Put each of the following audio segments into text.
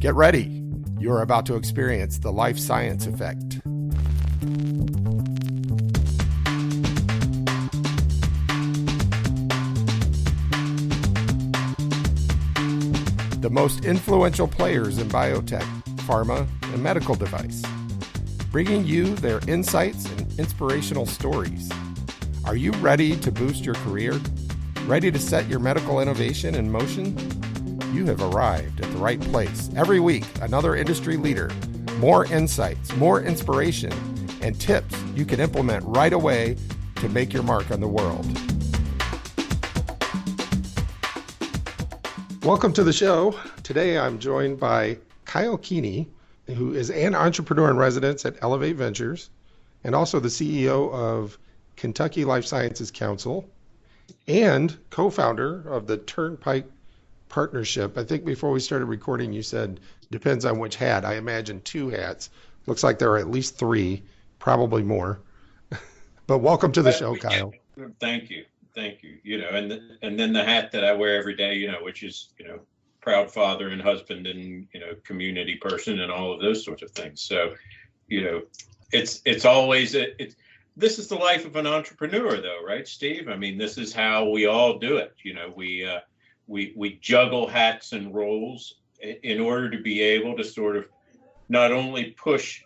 Get ready. You're about to experience the life science effect. The most influential players in biotech, pharma, and medical device, bringing you their insights and inspirational stories. Are you ready to boost your career? Ready to set your medical innovation in motion? You have arrived at the right place. Every week, another industry leader, more insights, more inspiration, and tips you can implement right away to make your mark on the world. Welcome to the show. Today I'm joined by Kyle Keeney, who is an entrepreneur in residence at Elevate Ventures and also the CEO of Kentucky Life Sciences Council and co-founder of the Turnpike Partnership. I think before we started recording, you said depends on which hat. I imagine 2 hats. Looks like there are at least 3, probably more. But welcome to the show, Kyle. Thank you. You know, and then the hat that I wear every day, you know, which is, you know, proud father and husband and, you know, community person and all of those sorts of things. So, you know, it's always this is the life of an entrepreneur, though, right, Steve? I mean, this is how we all do it. You know, we juggle hats and roles in order to be able to sort of not only push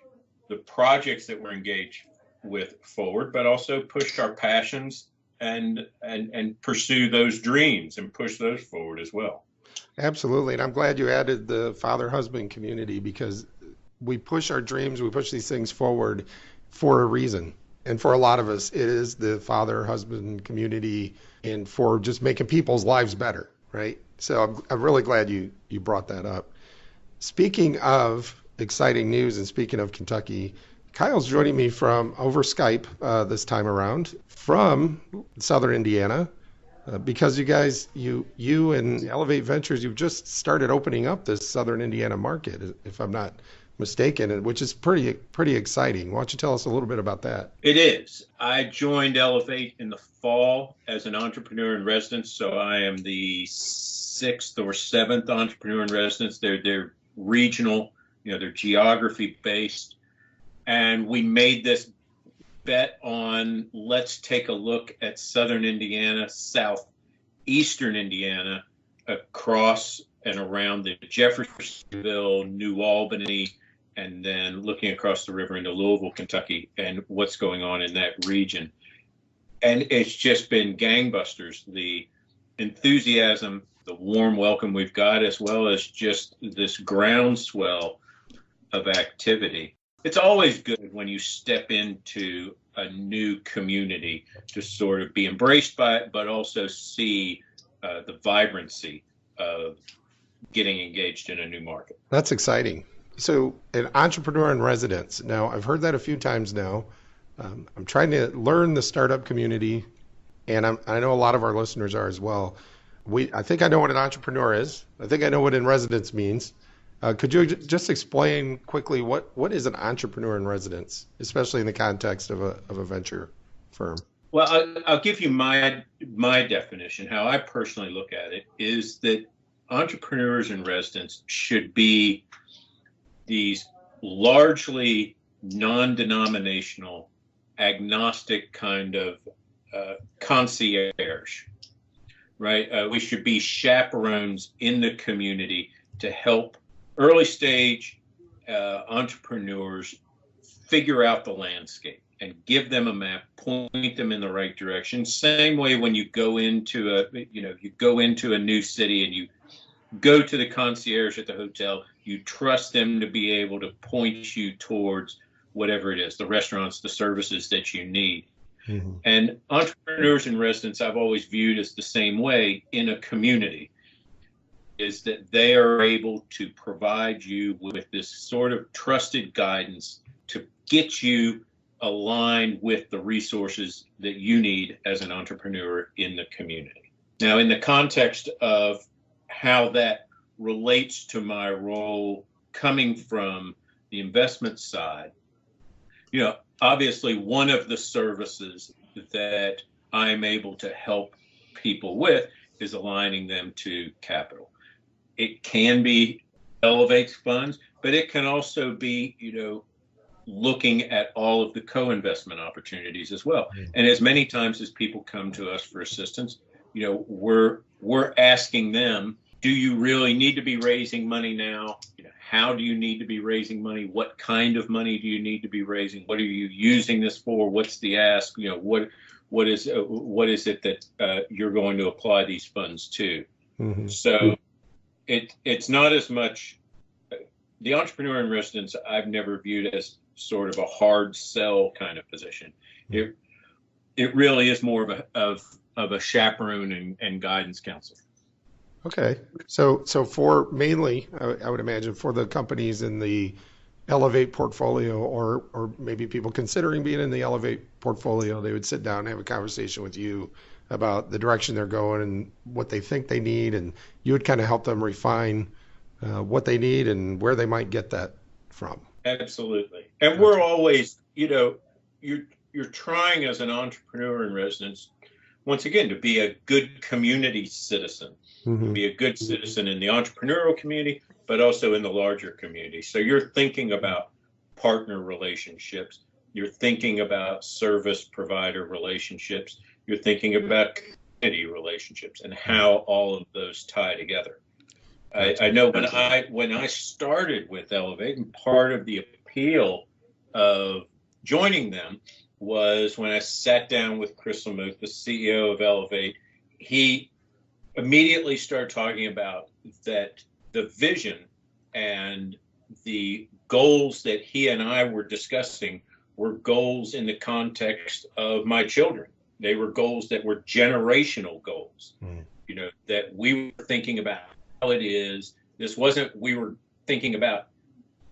the projects that we're engaged with forward, but also push our passions and pursue those dreams and push those forward as well. Absolutely. And I'm glad you added the father-husband community, because we push our dreams, we push these things forward for a reason. And for a lot of us, it is the father-husband community and for just making people's lives better, right? So I'm really glad you brought that up. Speaking of exciting news and speaking of Kentucky, Kyle's joining me from over Skype this time around from Southern Indiana, because you guys, you and Elevate Ventures, you've just started opening up this Southern Indiana market, if I'm not mistaken, which is pretty exciting. Why don't you tell us a little bit about that? It is. I joined Elevate in the fall as an entrepreneur in residence, so I am the 6th or 7th entrepreneur in residence. They're regional, you know, they're geography based. And we made this bet on let's take a look at Southern Indiana, southeastern Indiana, across and around the Jeffersonville, New Albany, and then looking across the river into Louisville, Kentucky, and what's going on in that region. And it's just been gangbusters. The enthusiasm, the warm welcome we've got, as well as just this groundswell of activity. It's always good when you step into a new community to sort of be embraced by it, but also see the vibrancy of getting engaged in a new market. That's exciting. So an entrepreneur in residence. Now, I've heard that a few times now. I'm trying to learn the startup community, and I know a lot of our listeners are as well. I think I know what an entrepreneur is. I think I know what in residence means. Could you just explain quickly what is an entrepreneur in residence, especially in the context of a venture firm? Well, I'll give you my definition. How I personally look at it is that entrepreneurs in residence should be these largely non-denominational, agnostic kind of concierge, right? We should be chaperones in the community to help early stage entrepreneurs figure out the landscape and give them a map, point them in the right direction. Same way when you go into a new city and you go to the concierge at the hotel, you trust them to be able to point you towards whatever it is, the restaurants, the services that you need. Mm-hmm. And entrepreneurs in residence, I've always viewed as the same way in a community, is that they are able to provide you with this sort of trusted guidance to get you aligned with the resources that you need as an entrepreneur in the community. Now, in the context of how that relates to my role coming from the investment side, you know, obviously one of the services that I'm able to help people with is aligning them to capital. It can be Elevates funds, but it can also be, looking at all of the co-investment opportunities as well. And as many times as people come to us for assistance, we're asking them, do you really need to be raising money now? How do you need to be raising money? What kind of money do you need to be raising? What are you using this for? What's the ask? What is it that you're going to apply these funds to? Mm-hmm. So it's not as much the entrepreneur in residence. I've never viewed as sort of a hard sell kind of position. It really is more of a chaperone and guidance counselor. Okay, so for mainly, I would imagine for the companies in the Elevate portfolio, or maybe people considering being in the Elevate portfolio, they would sit down and have a conversation with you about the direction they're going and what they think they need, and you would kind of help them refine what they need and where they might get that from. Absolutely, and we're always, you're trying as an entrepreneur in residence, once again, to be a good community citizen. Mm-hmm. To be a good citizen in the entrepreneurial community, but also in the larger community. So you're thinking about partner relationships. You're thinking about service provider relationships. You're thinking about community relationships and how all of those tie together. I know when I started with Elevate, and part of the appeal of joining them was when I sat down with Chris Lamuth, the CEO of Elevate. He immediately started talking about that the vision and the goals that he and I were discussing were goals in the context of my children. They were goals that were generational goals, that we were thinking about how it is. We were thinking about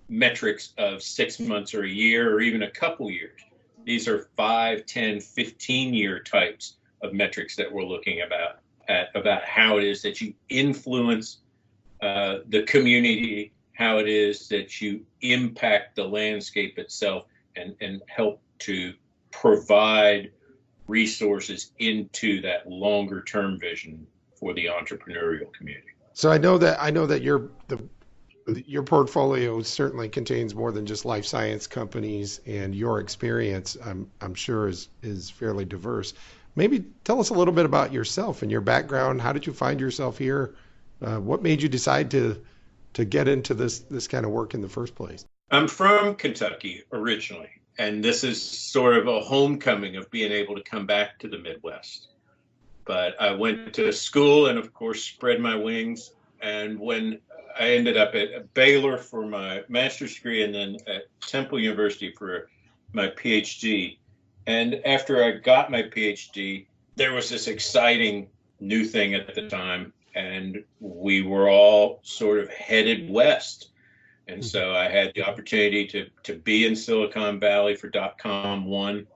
metrics of 6 months or a year or even a couple years. These are 5, 10, 15-year types of metrics that we're looking about how it is that you influence the community, how it is that you impact the landscape itself, and help to provide resources into that longer term vision for the entrepreneurial community. So I know that your portfolio certainly contains more than just life science companies, and your experience, I'm sure, is fairly diverse. Maybe tell us a little bit about yourself and your background. How did you find yourself here? What made you decide to get into this kind of work in the first place? I'm from Kentucky originally, and this is sort of a homecoming of being able to come back to the Midwest. But I went to school and, of course, spread my wings. And when I ended up at Baylor for my master's degree and then at Temple University for my PhD, and after I got my PhD, there was this exciting new thing at the time, and we were all sort of headed west. And so I had the opportunity to be in Silicon Valley for .com 1,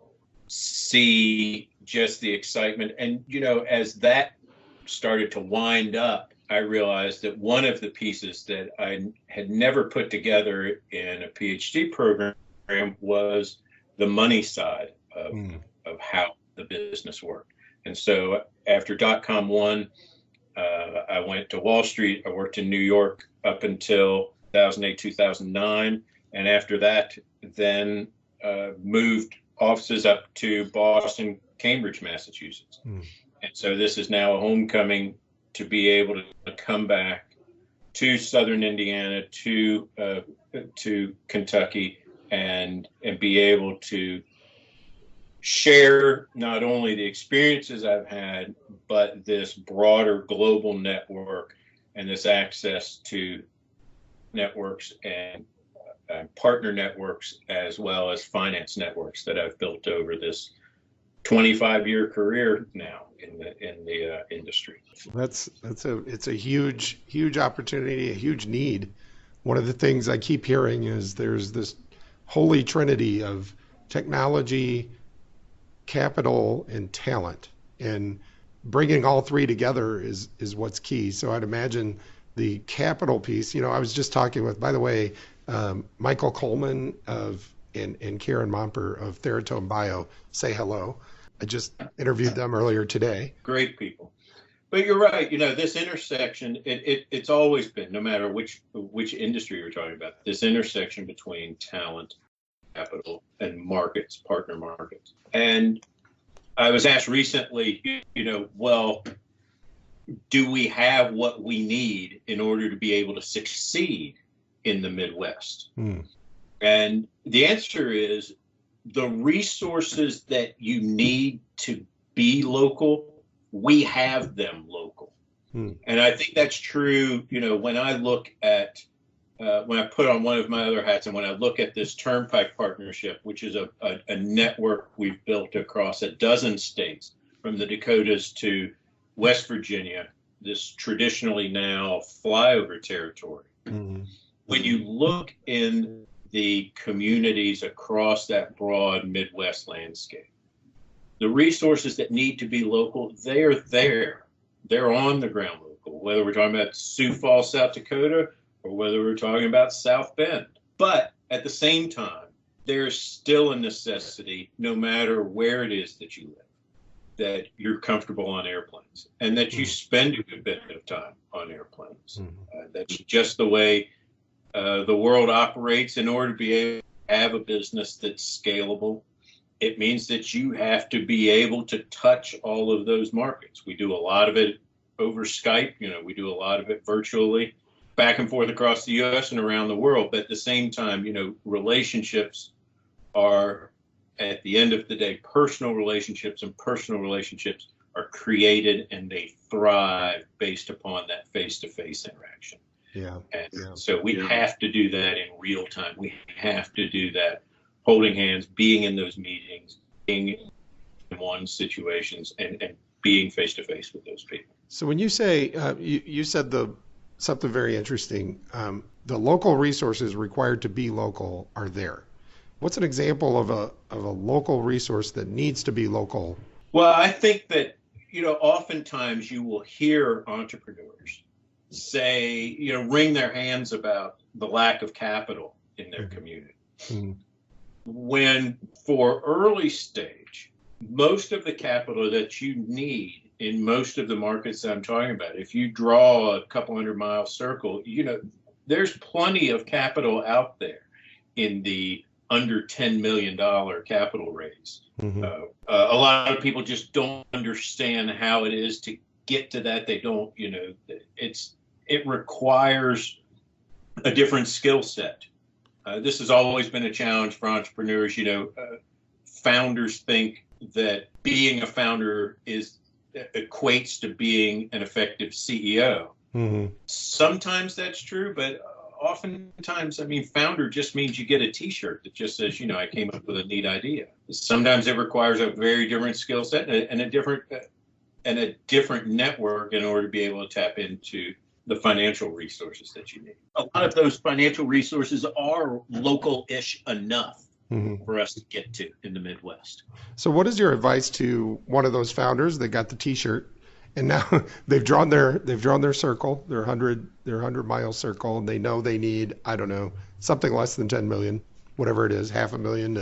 see just the excitement. And, as that started to wind up, I realized that one of the pieces that I had never put together in a PhD program was the money side of how the business worked. And so after .com 1, I went to Wall Street. I worked in New York up until 2008, 2009. And after that, then moved offices up to Boston, Cambridge, Massachusetts. And so this is now a homecoming to be able to come back to Southern Indiana, to Kentucky, and be able to share not only the experiences I've had, but this broader global network and this access to networks and partner networks, as well as finance networks that I've built over this 25-year career now in the industry. It's a huge opportunity, a huge need. One of the things I keep hearing is there's this holy trinity of technology, capital, and talent, and bringing all three together is what's key. So I'd imagine the capital piece. I was just talking with, by the way, Michael Coleman and Karen Momper of Theratome Bio. Say hello. I just interviewed them earlier today. Great people. But you're right. This intersection, it's always been, no matter which industry you're talking about, this intersection between talent, capital, and markets, partner markets. And I was asked recently, well, do we have what we need in order to be able to succeed in the Midwest? And the answer is the resources that you need to be local, we have them local. And I think that's true, when I look at, when I put on one of my other hats and when I look at this Turnpike partnership, which is a network we've built across a dozen states, from the Dakotas to West Virginia, this traditionally now flyover territory. When you look in the communities across that broad Midwest landscape, the resources that need to be local, they're there. They're on the ground local, whether we're talking about Sioux Falls, South Dakota, or whether we're talking about South Bend. But at the same time, there's still a necessity, no matter where it is that you live, that you're comfortable on airplanes and that you spend a good bit of time on airplanes. That's just the way the world operates. In order to be able to have a business that's scalable, it means that you have to be able to touch all of those markets. We do a lot of it over Skype. We do a lot of it virtually, back and forth across the U.S. and around the world. But at the same time, relationships are, at the end of the day, personal relationships, and personal relationships are created and they thrive based upon that face-to-face interaction. So we have to do that in real time. We have to do that holding hands, being in those meetings, being in one situations, and being face-to-face with those people. So when you say, you said something very interesting, the local resources required to be local are there. What's an example of a local resource that needs to be local? Well, I think that, oftentimes you will hear entrepreneurs say, wring their hands about the lack of capital in their community. When for early stage, most of the capital that you need in most of the markets that I'm talking about, if you draw a couple 100-mile circle, there's plenty of capital out there in the under $10 million capital raise. A lot of people just don't understand how it is to get to that. They don't, it requires a different skill set. This has always been a challenge for entrepreneurs. Founders think that being a founder equates to being an effective CEO. Sometimes that's true, but oftentimes, founder just means you get a T-shirt that just says, I came up with a neat idea. Sometimes it requires a very different skill set and a different network in order to be able to tap into the financial resources that you need. A lot of those financial resources are local-ish enough for us to get to in the Midwest. So what is your advice to one of those founders that got the T-shirt and now they've drawn their circle, their 100-mile circle, and they know they need, I don't know, something less than 10 million, whatever it is, $500,000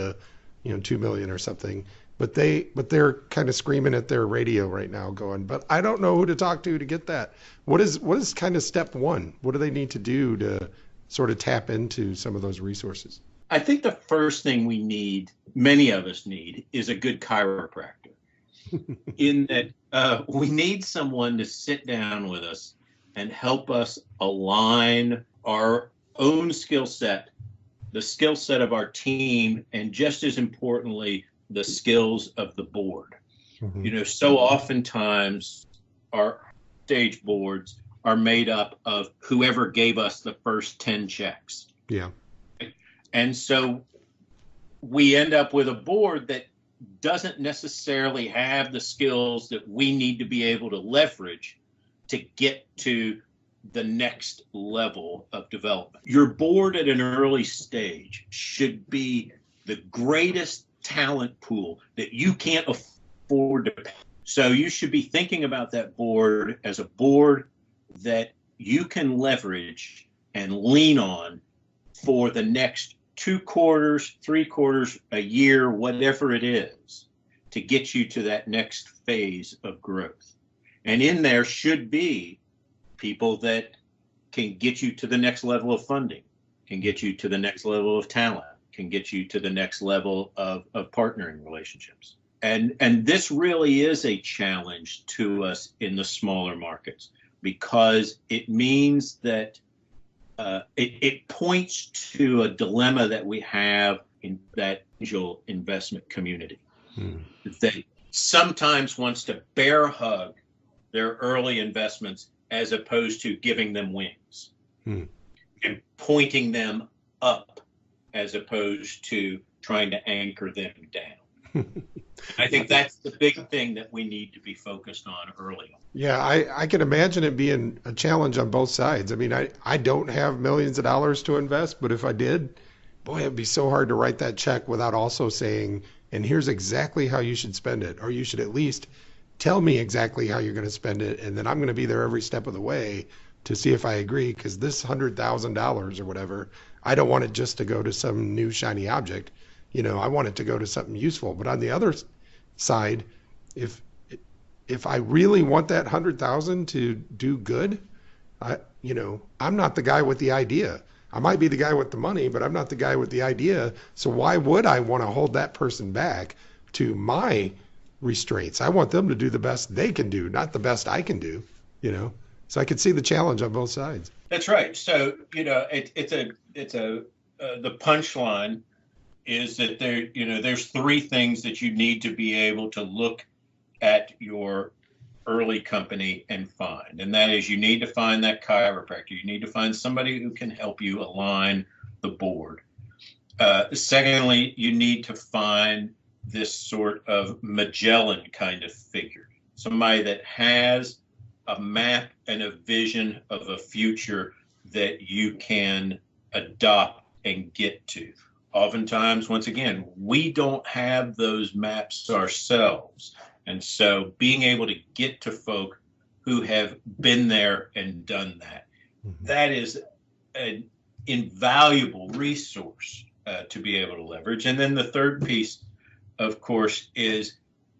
to 2 million or something. But they're kind of screaming at their radio right now going, but I don't know who to talk to get that. What is kind of step one? What do they need to do to sort of tap into some of those resources? I think the first thing we need, many of us need, is a good chiropractor. In that we need someone to sit down with us and help us align our own skill set, the skill set of our team, and just as importantly, the skills of the board. So oftentimes our stage boards are made up of whoever gave us the first 10 checks. And so we end up with a board that doesn't necessarily have the skills that we need to be able to leverage to get to the next level of development. Your board at an early stage should be the greatest talent pool that you can't afford to pay. So you should be thinking about that board as a board that you can leverage and lean on for the next 2 quarters, 3 quarters, a year, whatever it is, to get you to that next phase of growth. And in there should be people that can get you to the next level of funding, can get you to the next level of talent, can get you to the next level of partnering relationships. And this really is a challenge to us in the smaller markets, because it means that it points to a dilemma that we have in that angel investment community that sometimes wants to bear hug their early investments as opposed to giving them wings and pointing them up as opposed to trying to anchor them down. I think that's the big thing that we need to be focused on early on. Yeah, I can imagine it being a challenge on both sides. I mean, I don't have millions of dollars to invest, but if I did, boy, it'd be so hard to write that check without also saying, and here's exactly how you should spend it, or you should at least tell me exactly how you're going to spend it, and then I'm going to be there every step of the way to see if I agree, because this $100,000 or whatever, I don't want it just to go to some new shiny object. You know, I want it to go to something useful. But on the other side, if I really want that 100,000 to do good, I'm not the guy with the idea. I might be the guy with the money, but I'm not the guy with the idea. So why would I want to hold that person back to my restraints? I want them to do the best they can do, not the best I can do, So I could see the challenge on both sides. That's right. So, the punchline is that there's three things that you need to be able to look at your early company and find. And that is, you need to find that chiropractor. You need to find somebody who can help you align the board. Secondly, you need to find this sort of Magellan kind of figure, somebody that has a map and a vision of a future that you can adopt and get to. Oftentimes, once again, we don't have those maps ourselves. And so being able to get to folk who have been there and done that, that is an invaluable resource to be able to leverage. And then the third piece, of course, is,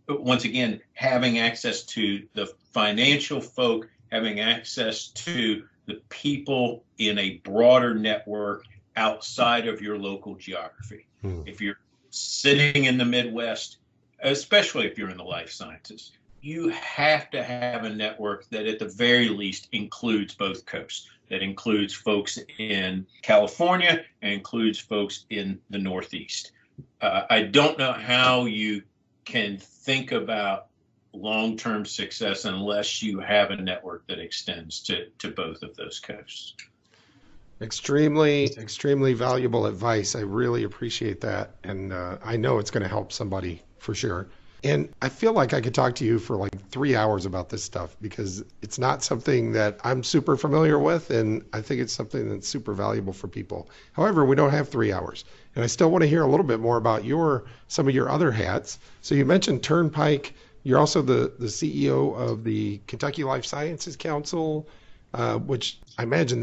once again, having access to the financial folk, having access to the people in a broader network outside of your local geography. If you're sitting in the Midwest, especially if you're in the life sciences, you have to have a network that at the very least includes both coasts, that includes folks in California and includes folks in the Northeast. I don't know how you can think about long-term success unless you have a network that extends to both of those coasts. Extremely, extremely valuable advice. I really appreciate that. And I know it's going to help somebody for sure. And I feel like I could talk to you for like 3 hours about this stuff, because it's not something that I'm super familiar with. And I think it's something that's super valuable for people. However, we don't have 3 hours. And I still want to hear a little bit more about some of your other hats. So you mentioned Turnpike. You're also the CEO of the Kentucky Life Sciences Council, which I imagine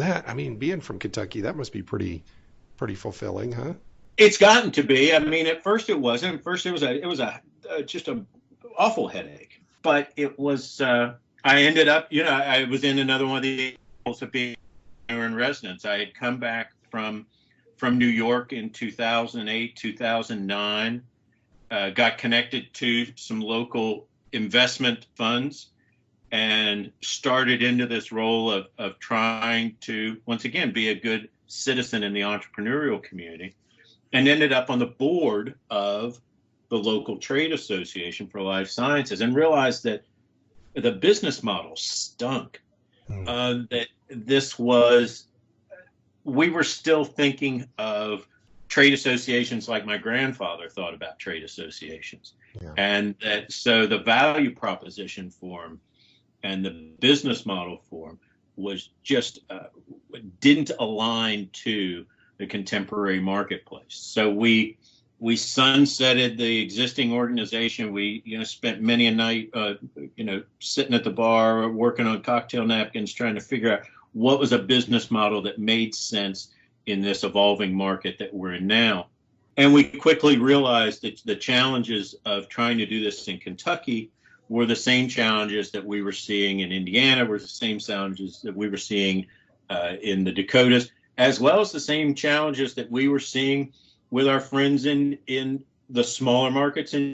being from Kentucky, that must be pretty fulfilling, huh? It's gotten to be. I mean, at first it wasn't. At first it was just an awful headache. But it was. I ended up, I was in another one of the of being in residence. I had come back from New York in 2008, 2009. Got connected to some local investment funds and started into this role of trying to, once again, be a good citizen in the entrepreneurial community, and ended up on the board of the local trade association for life sciences, and realized that the business model stunk. That we were still thinking of trade associations like my grandfather thought about trade associations. Yeah. And so the value proposition for them and the business model for them was just didn't align to the contemporary marketplace. So we sunsetted the existing organization. We spent many a night sitting at the bar working on cocktail napkins, trying to figure out what was a business model that made sense in this evolving market that we're in now. And we quickly realized that the challenges of trying to do this in Kentucky were the same challenges that we were seeing in Indiana, were the same challenges that we were seeing in the Dakotas, as well as the same challenges that we were seeing with our friends in the smaller markets. And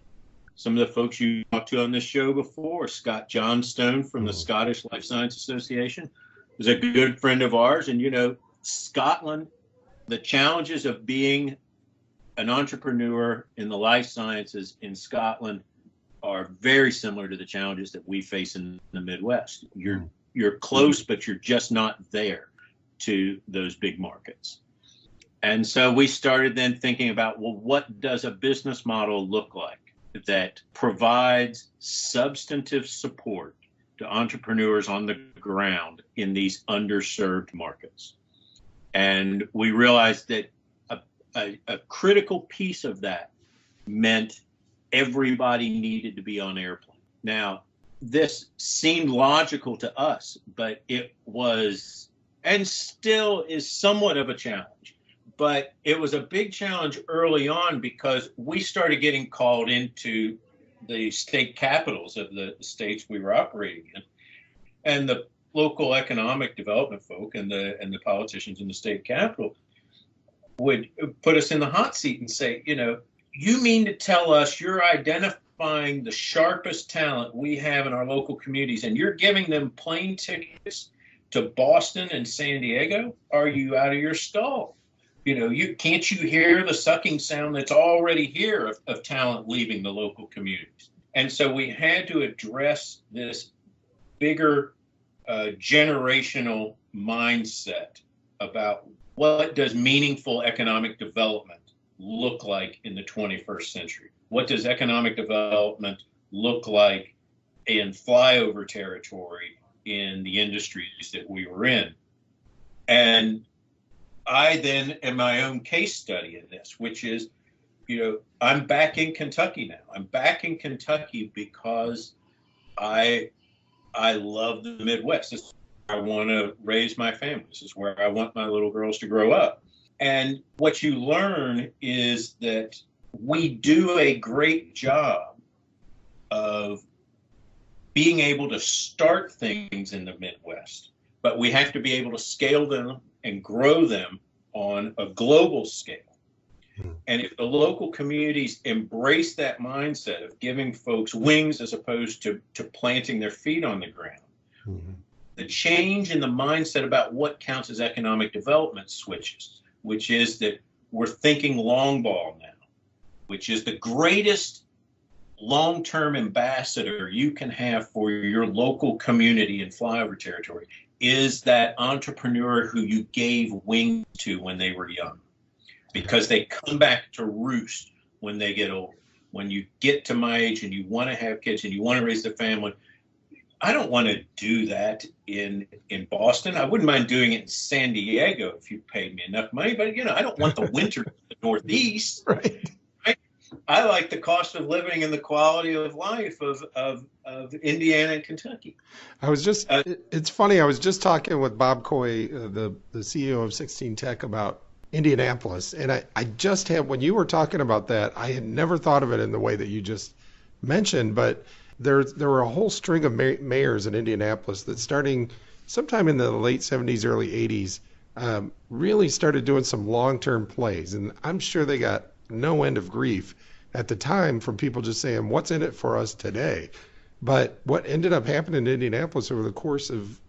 some of the folks you talked to on this show before, Scott Johnstone from the Scottish Life Science Association, was a good friend of ours. And, you know, Scotland, the challenges of being an entrepreneur in the life sciences in Scotland are very similar to the challenges that we face in the Midwest. You're close, but you're just not there to those big markets. And so we started then thinking about, well, what does a business model look like that provides substantive support to entrepreneurs on the ground in these underserved markets? And we realized that a critical piece of that meant everybody needed to be on airplane. Now, this seemed logical to us, but it was, and still is, somewhat of a challenge. But it was a big challenge early on because we started getting called into the state capitals of the states we were operating in. And the local economic development folk and the politicians in the state capital would put us in the hot seat and say, you know, you mean to tell us you're identifying the sharpest talent we have in our local communities and you're giving them plane tickets to Boston and San Diego? Are you out of your stall? You know, can't you hear the sucking sound that's already here of talent leaving the local communities? And so we had to address this bigger generational mindset about what does meaningful economic development look like in the 21st century? What does economic development look like in flyover territory in the industries that we were in? And I then am my own case study in this, which is, you know, I'm back in Kentucky now. I'm back in Kentucky because I love the Midwest. This is where I want to raise my family. This is where I want my little girls to grow up. And what you learn is that we do a great job of being able to start things in the Midwest, but we have to be able to scale them and grow them on a global scale. And if the local communities embrace that mindset of giving folks wings as opposed to planting their feet on the ground, the change in the mindset about what counts as economic development switches, which is that we're thinking long ball now, which is the greatest long-term ambassador you can have for your local community in flyover territory is that entrepreneur who you gave wings to when they were young, because they come back to roost when they get old. When you get to my age and you want to have kids and you want to raise a family, I don't want to do that in Boston. I wouldn't mind doing it in San Diego if you paid me enough money, but you know, I don't want the winter in the Northeast. Right. I like the cost of living and the quality of life of Indiana and Kentucky. It's funny, I was just talking with Bob Coy, the CEO of 16 Tech, about Indianapolis. And I just had, when you were talking about that, I had never thought of it in the way that you just mentioned, but there were a whole string of mayors in Indianapolis that starting sometime in the late 70s, early 80s, really started doing some long-term plays. And I'm sure they got no end of grief at the time from people just saying, what's in it for us today? But what ended up happening in Indianapolis over the course of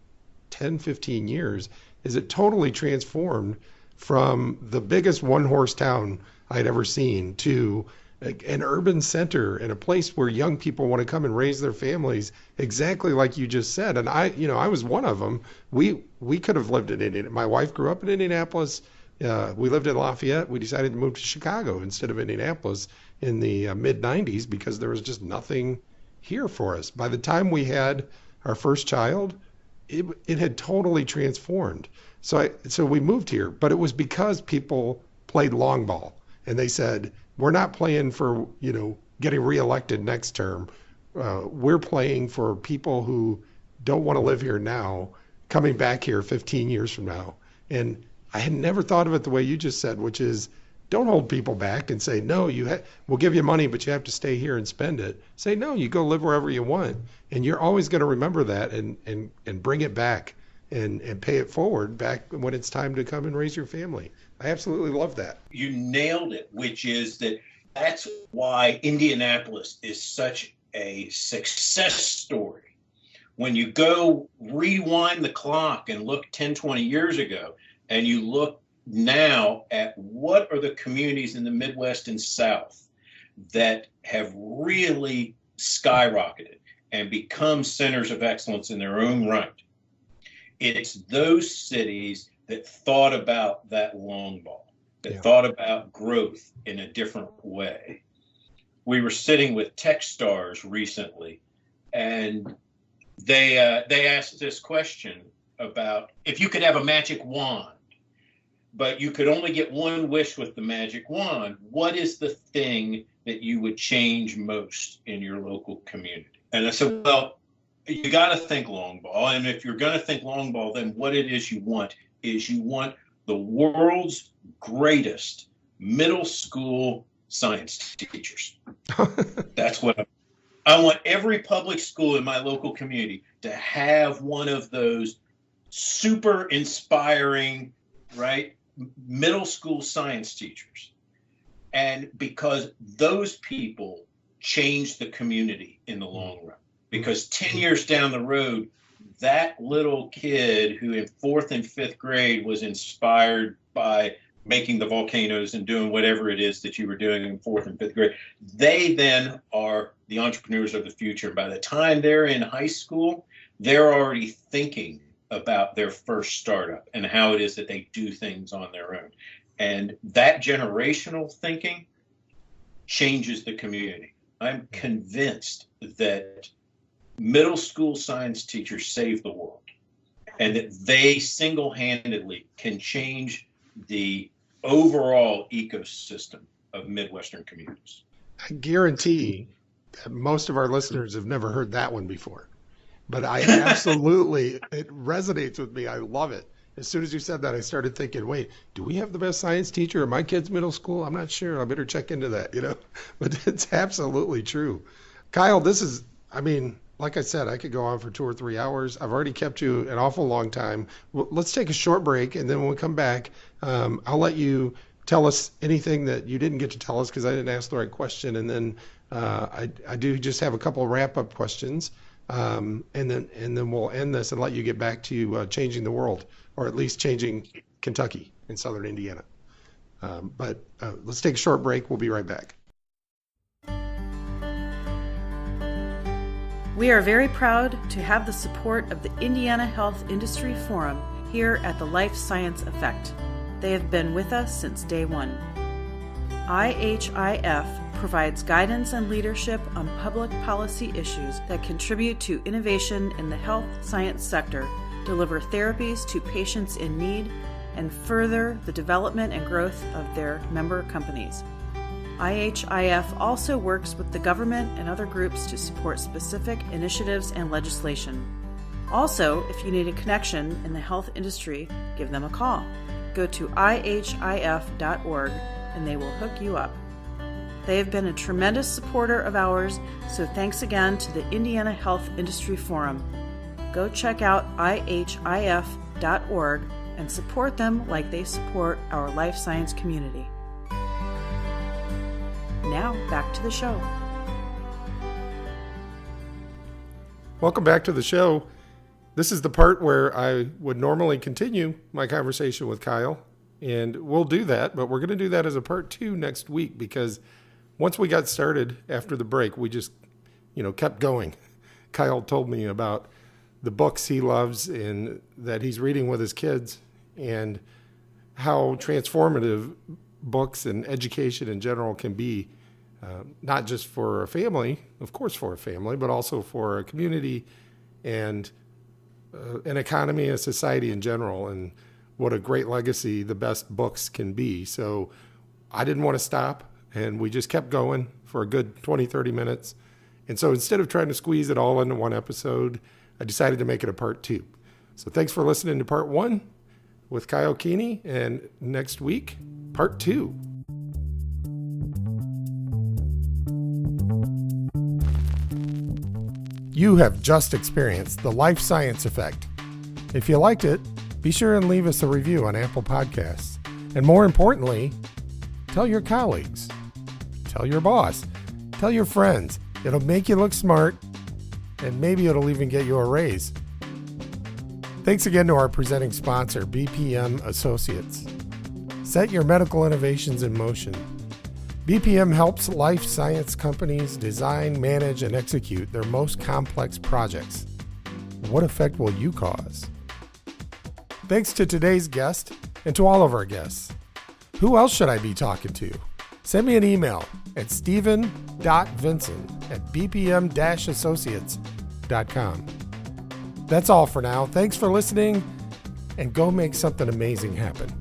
10, 15 years is it totally transformed from the biggest one-horse town I'd ever seen to an urban center and a place where young people want to come and raise their families, exactly like you just said. And I was one of them. We could have lived in Indianapolis. My wife grew up in Indianapolis. We lived in Lafayette. We decided to move to Chicago instead of Indianapolis in the mid-90s because there was just nothing here for us. By the time we had our first child, it had totally transformed. So we moved here, but it was because people played long ball and they said, we're not playing for, getting reelected next term. We're playing for people who don't want to live here now, coming back here 15 years from now. And I had never thought of it the way you just said, which is Don't hold people back and say, no, we'll give you money, but you have to stay here and spend it. Say, no, you go live wherever you want. And you're always going to remember that and bring it back and pay it forward back when it's time to come and raise your family. I absolutely love that. You nailed it, which is that's why Indianapolis is such a success story. When you go rewind the clock and look 10, 20 years ago, and you look now at what are the communities in the Midwest and South that have really skyrocketed and become centers of excellence in their own right. It's those cities that thought about that long ball, that thought about growth in a different way. We were sitting with Techstars recently, and they asked this question about if you could have a magic wand, but you could only get one wish with the magic wand, what is the thing that you would change most in your local community? And I said, well, you got to think long ball. And if you're going to think long ball, then what it is you want is you want the world's greatest middle school science teachers. That's what I want. Every public school in my local community to have one of those super inspiring, right, middle school science teachers. And because those people change the community in the long run. Because 10 years down the road, that little kid who in 4th and 5th grade was inspired by making the volcanoes and doing whatever it is that you were doing in 4th and 5th grade, they then are the entrepreneurs of the future. By the time they're in high school, they're already thinking about their first startup and how it is that they do things on their own. And that generational thinking changes the community. I'm convinced that middle school science teachers save the world and that they single-handedly can change the overall ecosystem of Midwestern communities. I guarantee that most of our listeners have never heard that one before, but I absolutely, it resonates with me. I love it. As soon as you said that, I started thinking, wait, do we have the best science teacher in my kid's middle school? I'm not sure. I better check into that, but it's absolutely true. Kyle, this is, like I said, I could go on for 2 or 3 hours. I've already kept you an awful long time. Well, let's take a short break, and then when we come back, I'll let you tell us anything that you didn't get to tell us because I didn't ask the right question, and then I do just have a couple of wrap-up questions, and then we'll end this and let you get back to changing the world, or at least changing Kentucky and southern Indiana. But let's take a short break. We'll be right back. We are very proud to have the support of the Indiana Health Industry Forum here at the Life Science Effect. They have been with us since day one. IHIF provides guidance and leadership on public policy issues that contribute to innovation in the health science sector, deliver therapies to patients in need, and further the development and growth of their member companies. IHIF also works with the government and other groups to support specific initiatives and legislation. Also, if you need a connection in the health industry, give them a call. Go to ihif.org and they will hook you up. They have been a tremendous supporter of ours, so thanks again to the Indiana Health Industry Forum. Go check out ihif.org and support them like they support our life science community. Now, back to the show. Welcome back to the show. This is the part where I would normally continue my conversation with Kyle, and we'll do that, but we're going to do that as a part 2 next week because once we got started after the break, we just, kept going. Kyle told me about the books he loves and that he's reading with his kids and how transformative books and education in general can be, not just for a family, of course for a family, but also for a community and an economy, a society in general, and what a great legacy the best books can be. So I didn't want to stop, and we just kept going for a good 20, 30 minutes. And so instead of trying to squeeze it all into one episode, I decided to make it a part 2. So thanks for listening to part 1 with Kyle Keeney, and next week, part 2. You have just experienced the life science effect. If you liked it, be sure and leave us a review on Apple Podcasts. And more importantly, tell your colleagues, tell your boss, tell your friends. It'll make you look smart, and maybe it'll even get you a raise. Thanks again to our presenting sponsor, BPM Associates. Set your medical innovations in motion. BPM helps life science companies design, manage, and execute their most complex projects. What effect will you cause? Thanks to today's guest and to all of our guests. Who else should I be talking to? Send me an email at steven.vincent@bpm-associates.com. That's all for now. Thanks for listening, and go make something amazing happen.